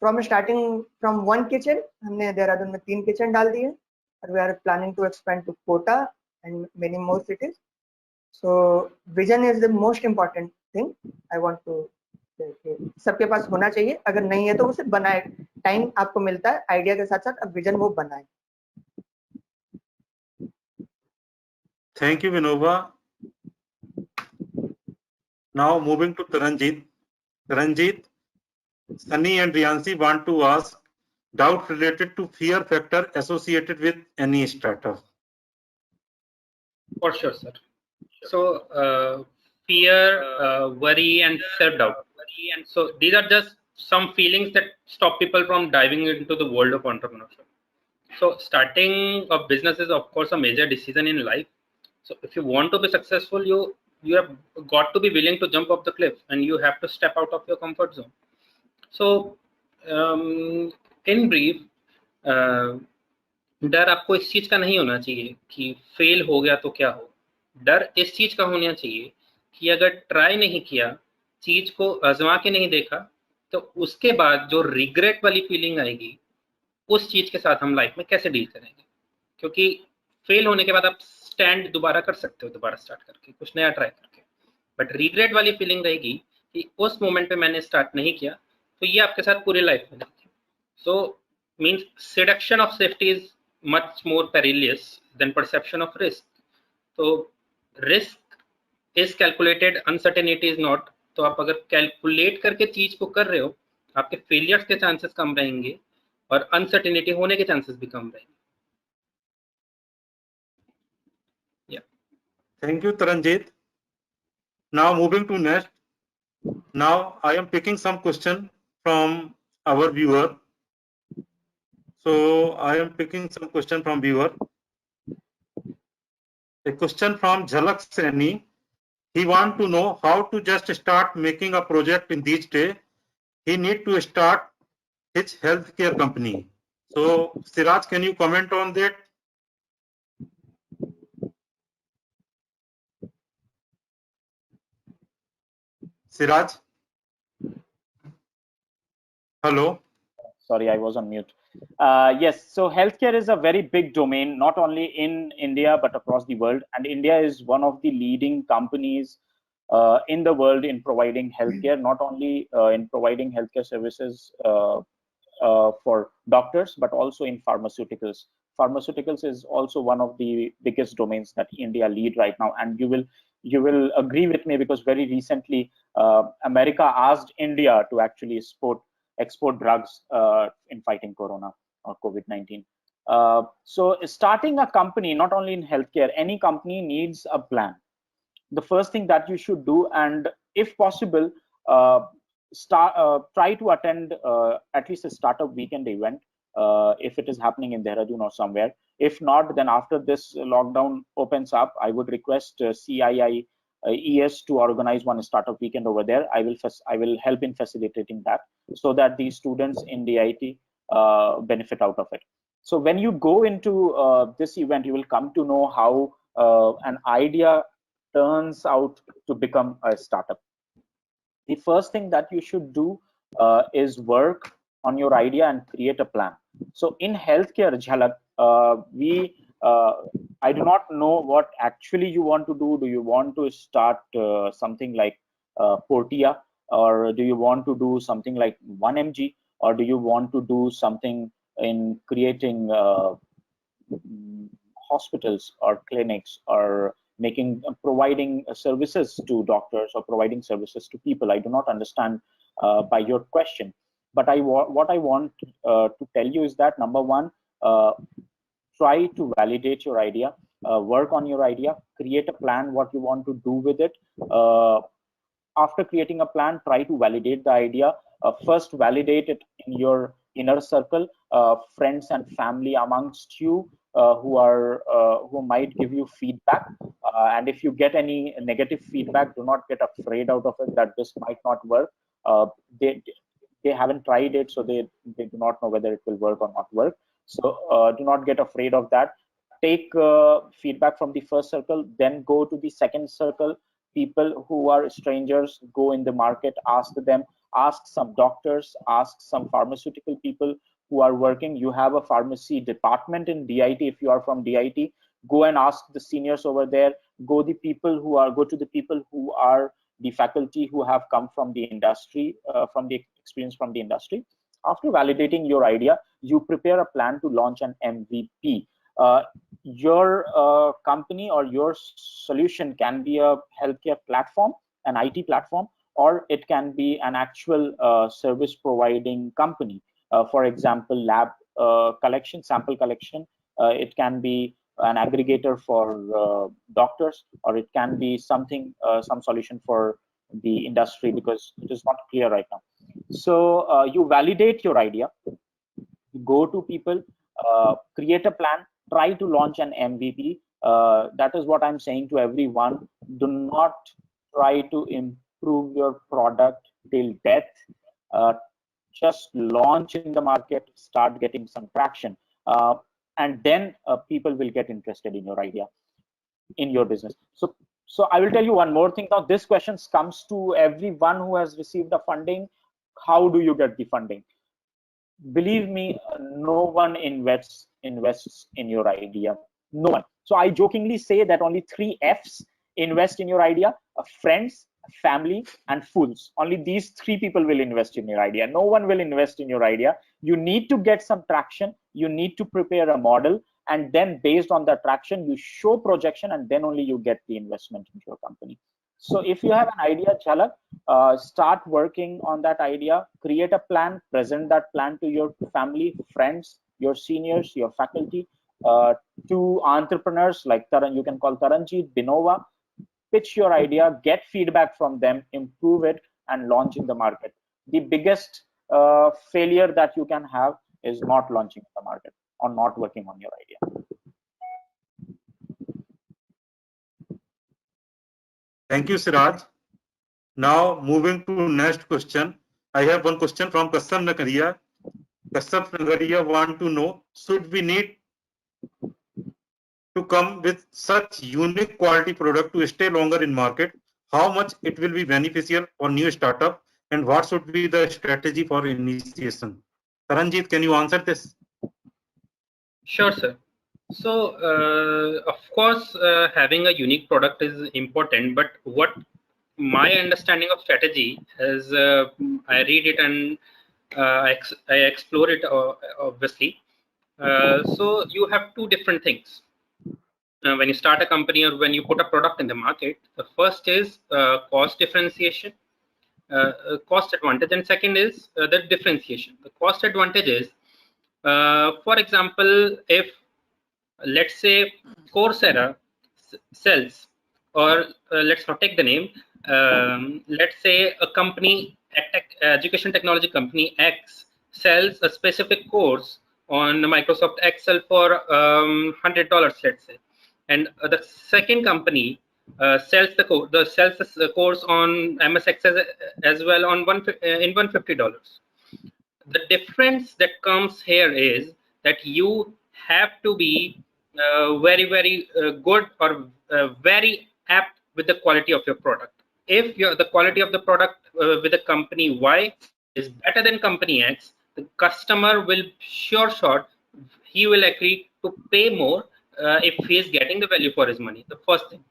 फ्रॉम स्टार्टिंग फ्रॉम 1 किचन, हमने देहरादून में 3 किचन डाल दिए, और we are planning to expand to Kota and many more cities. So vision is the most important thing I want to, सबके पास होना चाहिए। अगर नहीं है तो उसे बनाए, टाइम आपको मिलता है, आइडिया के साथ साथ अब विजन वो बनाए। Thank you, Vinoba. Now moving to Taranjeet. Taranjeet, Sunny and Riyansi want to ask doubt related to fear factor associated with any startup. For sure, sir. So fear, worry, and self-doubt. So these are just some feelings that stop people from diving into the world of entrepreneurship. So starting a business is, of course, a major decision in life. So if you want to be successful, you have got to be willing to jump off the cliff, and you have to step out of your comfort zone. So in brief, डर आपको इस चीज का नहीं होना चाहिए कि fail हो गया तो क्या हो। डर इस चीज का होना चाहिए कि अगर ट्राई नहीं किया चीज को आजमा के नहीं देखा, तो उसके बाद जो रिग्रेट वाली फीलिंग आएगी, उस चीज के साथ हम लाइफ में कैसे डील करेंगे? क्योंकि फेल होने के बाद आप स्टैंड दोबारा कर सकते हो, दोबारा स्टार्ट करके कुछ नया ट्राई करके, बट रिग्रेट वाली फीलिंग रहेगी कि उस मोमेंट पे मैंने स्टार्ट नहीं किया, तो ये आपके साथ पूरी लाइफ में रहेगी। So means seduction of safety is much more perilous than perception of risk. तो risk is calculated, uncertainty is not. तो आप अगर कैलकुलेट करके चीज को कर रहे हो, आपके फेलियर्स के चांसेस कम रहेंगे और अनसर्टेनिटी होने के चांसेस भी कम रहेंगे। Thank you, Taranjit. Now moving to next. Now I am picking some question from our viewer. So I am picking some question from viewer. A question from Jhalak Saini. He want to know how to just start making a project in these days. He need to start his healthcare company. So Siraj, can you comment on that? Siraj? Hello? Sorry, I was on mute. Yes, so healthcare is a very big domain, not only in India, but across the world. And India is one of the leading companies in the world in providing healthcare, not only in providing healthcare services for doctors, but also in pharmaceuticals. Pharmaceuticals is also one of the biggest domains that India lead right now. And you will agree with me, because very recently, America asked India to actually export drugs in fighting corona or COVID-19. So starting a company, not only in healthcare, any company needs a plan. The first thing that you should do, and if possible, try to attend at least a startup weekend event if it is happening in Dehradun or somewhere. If not, then after this lockdown opens up, I would request CII ES to organize one startup weekend over there. I will help in facilitating that, so that the students in DIT benefit out of it. So when you go into this event, you will come to know how an idea turns out to become a startup. The first thing that you should do is work on your idea and create a plan. So in healthcare, Jhalak, I do not know what actually you want to do. Do you want to start something like Portia, or do you want to do something like 1mg, or do you want to do something in creating hospitals or clinics, or providing services to doctors, or providing services to people? I do not understand by your question, but what I want to tell you is that, number one, try to validate your idea, work on your idea, create a plan what you want to do with it. After creating a plan, try to validate the idea. First, validate it in your inner circle, friends and family amongst you, who might give you feedback. And if you get any negative feedback, do not get afraid out of it that this might not work. They haven't tried it, so they do not know whether it will work or not work. So do not get afraid of that. Take feedback from the first circle, then go to the second circle. People who are strangers, go in the market, ask them, ask some doctors, ask some pharmaceutical people who are working. You have a pharmacy department in DIT. If you are from DIT, go and ask the seniors over there. Go to the people who are the faculty who have come from the industry, from the experience from the industry. After validating your idea, you prepare a plan to launch an MVP. Your company or your solution can be a healthcare platform, an IT platform, or it can be an actual service providing company. For example, lab collection, sample collection. It can be an aggregator for doctors, or it can be something, some solution for the industry, because it is not clear right now. So you validate your idea, go to people, create a plan, try to launch an MVP. That is what I'm saying to everyone. Do not try to improve your product till death. Just launch in the market, start getting some traction, and then people will get interested in your idea, in your business. So So I will tell you one more thing. Now, this question comes to everyone who has received the funding. How do you get the funding? Believe me, no one invests in your idea. No one. So I jokingly say that only 3 F's invest in your idea: friends, family, and fools. Only these 3 people will invest in your idea. No one will invest in your idea. You need to get some traction. You need to prepare a model, and then based on the traction, you show projection, and then only you get the investment into your company. So if you have an idea, Jhalak, start working on that idea, create a plan, present that plan to your family, friends, your seniors, your faculty, to entrepreneurs like Taran, you can call Taranjeet, Binova, pitch your idea, get feedback from them, improve it, and launch in the market. The biggest failure that you can have is not launching in the market or not working on your idea. Thank you, Siraj. Now moving to next question. I have one question from Kassam Nagaria. Kassam Nagaria want to know, should we need to come with such unique quality product to stay longer in market? How much it will be beneficial for new startup, and what should be the strategy for initiation? Taranjeet, can you answer this? Sure, sir. So, of course, having a unique product is important, but what my understanding of strategy is, I read it and I explore it, obviously. So you have 2 different things. When you start a company or when you put a product in the market, the first is cost differentiation, cost advantage, and second is the differentiation. The cost advantage is, for example, if let's say Coursera sells, or let's not take the name, let's say a company, education technology company X, sells a specific course on Microsoft Excel for $100, let's say, and the second company sells the course on MS Excel as well on in $150. The difference that comes here is that you have to be very good or very apt with the quality of your product. If the quality of the product with the company Y is better than company X, the customer will he will agree to pay more if he is getting the value for his money. The first thing.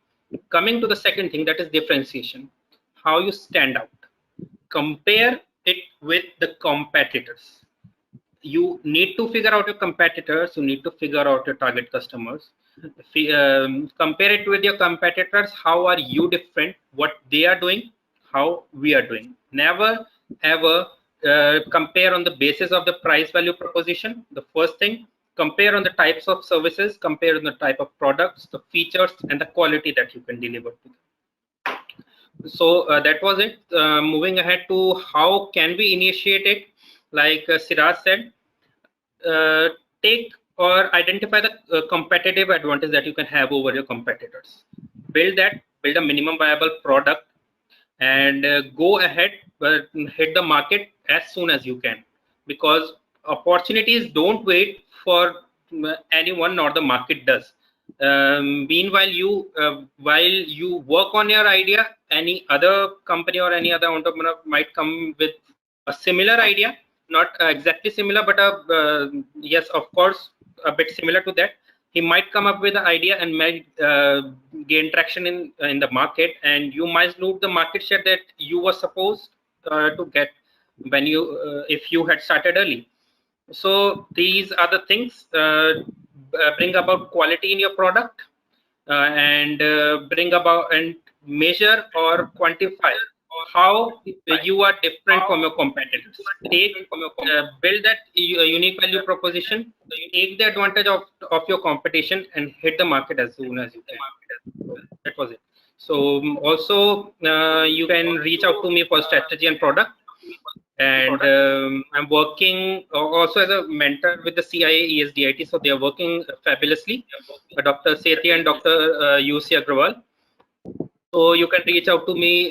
Coming to the second thing, that is differentiation. How you stand out. Compare it with the competitors. You need to figure out your competitors. You need to figure out your target customers. Compare it with your competitors. How are you different? What they are doing, how we are doing. Never ever compare on the basis of the price value proposition. The first thing, compare on the types of services, compare on the type of products, the features, and the quality that you can deliver to them. So that was it. Moving ahead to how can we initiate it, like Siraj said, take or identify the competitive advantage that you can have over your competitors. Build a minimum viable product, and go ahead, hit the market as soon as you can, because opportunities don't wait for anyone, nor the market does. Meanwhile, while you work on your idea, any other company or any other entrepreneur might come with a similar idea, not exactly similar, but yes, of course, a bit similar to that. He might come up with an idea and might gain traction in the market, and you might lose the market share that you were supposed to get when if you had started early. So these are the things. Bring about quality in your product, and bring about and measure or quantify how you are different from your competitors. Build that unique value proposition. Take the advantage of your competition and hit the market as soon as you can. That was it. So also you can reach out to me for strategy and product. And I'm working also as a mentor with the CIA ESDIT, so they are working fabulously. Dr. Sethi and Dr. UC Agrawal. So you can reach out to me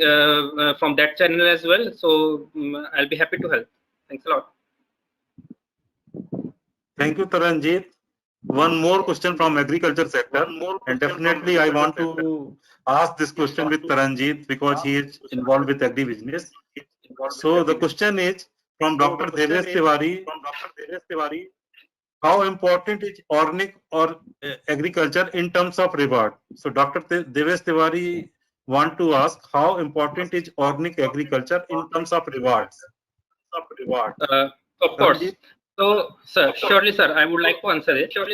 from that channel as well. So I'll be happy to help. Thanks a lot. Thank you, Taranjeet. one more question from agriculture sector, and definitely I want to ask this question with Taranjeet because he is involved with agri business. So the question is from Dr. Devesh Tiwari. How important is organic or agriculture in terms of reward? So Dr. Devesh Tiwari want to ask how important is organic agriculture in terms of rewards? Of course. So, sir, surely, sir, I would like to answer it. So,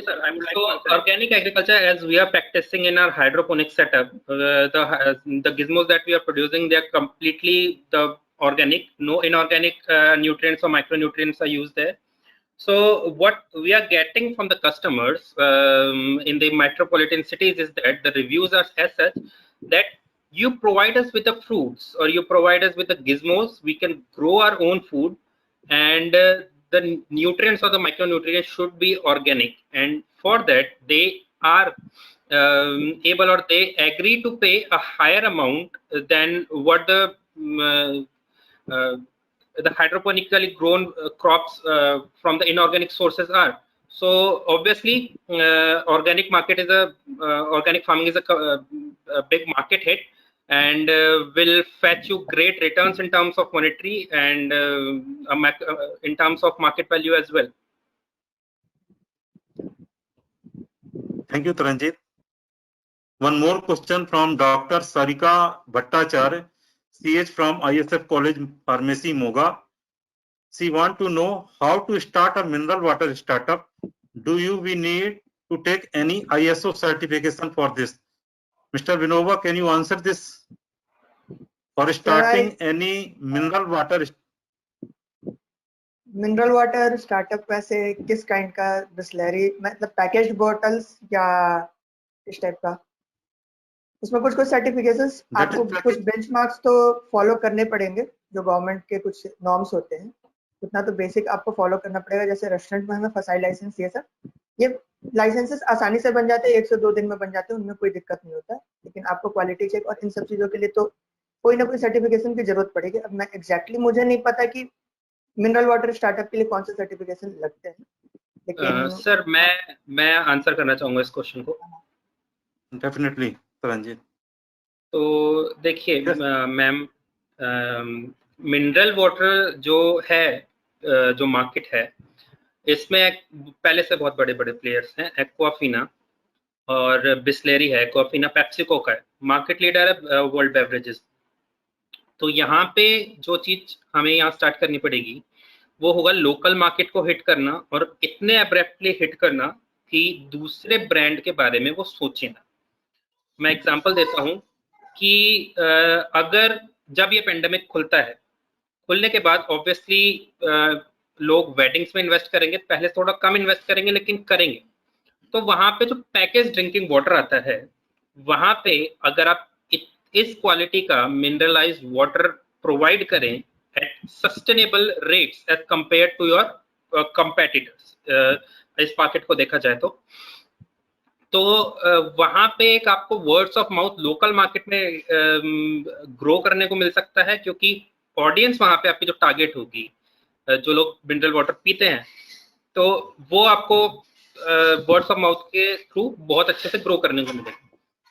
organic agriculture, as we are practicing in our hydroponic setup, the gizmos that we are producing, they are completely the organic. No inorganic nutrients or micronutrients are used there. So, what we are getting from the customers in the metropolitan cities is that the reviews are as such that you provide us with the fruits or you provide us with the gizmos, we can grow our own food, and the nutrients or the micronutrients should be organic, and for that they are able or they agree to pay a higher amount than what the hydroponically grown crops from the inorganic sources are. So obviously organic market is organic farming is a big market hit, and will fetch you great returns in terms of monetary and in terms of market value as well. Thank you, Taranjeet. One more question from Dr. Sarika Bhattacharya, CH from ISF College Pharmacy, Moga. She want to know how to start a mineral water startup. Do we need to take any ISO certification for this? Mr. Vinova, can you answer this? For starting any mineral water startup वैसे किस kind का बिस्लरी मतलब packaged bottles या इस type का उसमें कुछ certifications आपको कुछ बेंचमार्क्स तो फॉलो करने पड़ेंगे जो गवर्नमेंट के कुछ नॉर्म्स होते हैं उतना तो बेसिक आपको फॉलो करना पड़ेगा जैसे रेस्टोरेंट में हमें फसाई लाइसेंस ये सब ये लाइसेंसेस आसानी से बन जाते हैं 1 से 2 दिन में बन जाते हैं उनमें कोई दिक्कत नहीं होता लेकिन आपको क्वालिटी चेक और इन सब चीजों के लिए तो कोई ना कोई सर्टिफिकेशन की जरूरत पड़ेगी अब मैं एग्जैक्टली मुझे नहीं पता कि मिनरल वाटर स्टार्टअप के लिए कौन से सर्टिफिकेशन लगते हैं लेकिन सर मैं आंसर करना चाहूंगा इस क्वेश्चन को डेफिनेटली तरंजीत तो देखिए मैम मिनरल वाटर जो है जो मार्केट है इसमें पहले से बहुत बड़े बड़े प्लेयर्स हैं एक्वाफिना और बिस्लेरी है एक्वाफिना पेप्सिको का है मार्केट लीडर है वर्ल्ड बेवरेजेस तो यहाँ पे जो चीज हमें यहाँ स्टार्ट करनी पड़ेगी वो होगा लोकल मार्केट को हिट करना और इतने अब्रप्टली हिट करना कि दूसरे ब्रांड के बारे में वो सोचे ना मैं एग्जांपल देता हूँ कि अगर जब ये पेंडेमिक खुलता है खुलने के बाद ऑब्वियसली लोग वेडिंग्स में इन्वेस्ट करेंगे पहले थोड़ा कम इन्वेस्ट करेंगे लेकिन करेंगे तो वहां पे जो पैकेज ड्रिंकिंग वाटर आता है वहां पे अगर आप इस क्वालिटी का मिनरलाइज्ड वाटर प्रोवाइड करें at sustainable rates as compare to your competitors इस मार्केट को देखा जाए तो वहां पे एक आपको words of mouth local market में ग्रो करने को मिल सकता है क्योंकि ऑडियंस वहां पे आपकी जो टारगेट होगी जो लोग मिनरल वाटर पीते हैं तो वो आपको वर्ड्स ऑफ माउथ के थ्रू बहुत अच्छे से ग्रो करने को मिलेगा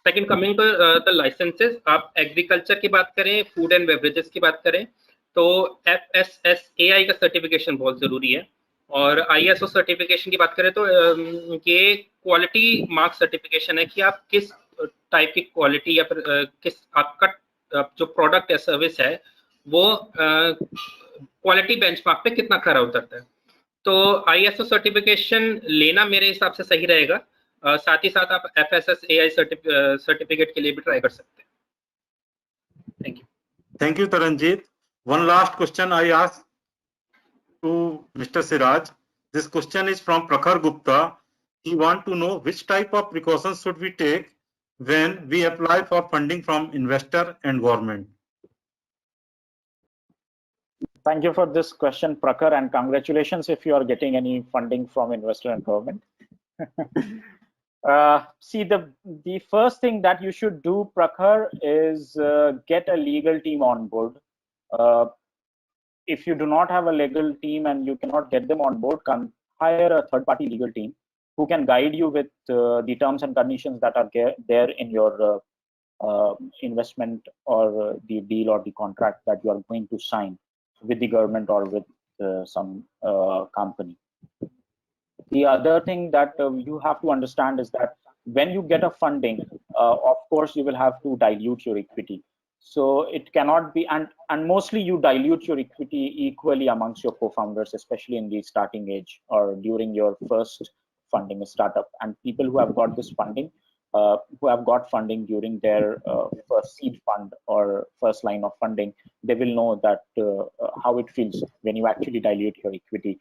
second coming to the licences आप एग्रीकल्चर की बात करें फूड एंड बेवरेजेस की बात करें तो FSSAI का सर्टिफिकेशन बहुत जरूरी है और ISO सर्टिफिकेशन की बात करें तो ये क्वालिटी मार्क सर्टिफिकेशन है कि आप किस टाइप की क्वालिटी या फिर किस आपका जो प्रोडक्ट या सर्विस है वो क्वालिटी बेंचमार्क पे कितना खरा उतरता है तो ISO सर्टिफिकेशन लेना मेरे हिसाब से सही रहेगा साथ ही साथ आप FSSAI सर्टिफिकेट के लिए भी ट्राई कर सकते हैं thank you Taranjeet one last question I ask to Mr. Siraj. This question is from Prakhar Gupta. He wants to know which type of precautions should we take when we apply for funding from investor and government. Thank you for this question, Prakhar, and congratulations if you are getting any funding from investor and government. See, the first thing that you should do, Prakhar, is get a legal team on board. If you do not have a legal team and you cannot get them on board, hire a third-party legal team who can guide you with the terms and conditions that are there in your investment or the deal or the contract that you are going to sign with the government or with some company. The other thing that you have to understand is that when you get a funding, of course, you will have to dilute your equity. So it cannot be, and mostly you dilute your equity equally amongst your co-founders, especially in the starting age or during your first funding startup. And people who have got this funding, who have got funding during their first seed fund or first line of funding, they will know that how it feels when you actually dilute your equity